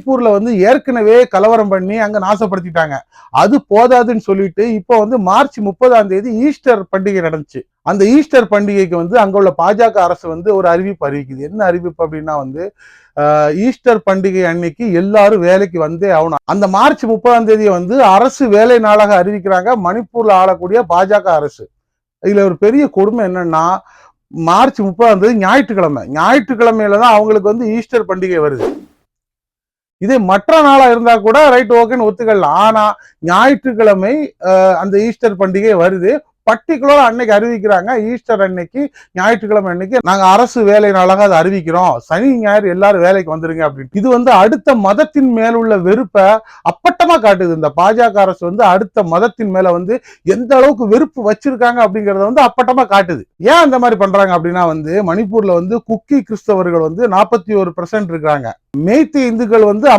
மணிப்பூர்ல வந்து ஏற்கனவே கலவரம் பண்ணி அங்க நாசப்படுத்திட்டாங்க. அது போதாதுன்னு சொல்லிட்டு இப்போ வந்து மார்ச் 30ஆம் தேதி ஈஸ்டர் பண்டிகை நடந்துச்சு. அந்த ஈஸ்டர் பண்டிகைக்கு வந்து அங்க உள்ள பாஜக அரசு வந்து ஒரு அறிவிப்பு அறிவிக்குது. என்ன அறிவிப்பு அப்படின்னா வந்து ஈஸ்டர் பண்டிகை அன்னைக்கு எல்லாரும் வேலைக்கு வந்தே ஆகணும். அந்த மார்ச் 30ஆம் தேதியை வந்து அரசு வேலை நாளாக அறிவிக்கிறாங்க மணிப்பூர்ல ஆளக்கூடிய பாஜக அரசு. இதுல ஒரு பெரிய கொடுமை என்னன்னா மார்ச் 30ஆம் தேதி ஞாயிற்றுக்கிழமை. ஞாயிற்றுக்கிழமையில தான் அவங்களுக்கு வந்து ஈஸ்டர் பண்டிகை வருது. இதே மற்ற நாளா இருந்தா கூட ரைட் ஓகேன்னு ஒத்துக்கலாம். ஆனா ஞாயிற்றுக்கிழமை அந்த ஈஸ்டர் பண்டிகை வருது. பர்டிகுலரா அன்னைக்கு அறிவிக்கிறாங்க. ஈஸ்டர் அன்னைக்கு ஞாயிற்றுக்கிழமை அன்னைக்கு நாங்க அரசு வேலை நாளாக அதை அறிவிக்கிறோம். சனி ஞாயிறு எல்லாரும் வேலைக்கு வந்துருங்க அப்படின்னு. இது வந்து அடுத்த மதத்தின் மேல் உள்ள வெறுப்பை அப்பட்டமா காட்டுது. இந்த பாஜக அரசு வந்து அடுத்த மதத்தின் மேல வந்து எந்த அளவுக்கு வெறுப்பு வச்சிருக்காங்க அப்படிங்கறத வந்து அப்பட்டமா காட்டுது. ஏன் அந்த மாதிரி பண்றாங்க அப்படின்னா வந்து மணிப்பூர்ல வந்து குக்கி கிறிஸ்தவர்கள் வந்து 41% இருக்காங்க. மேய்த்தி இந்துக்கள் வந்து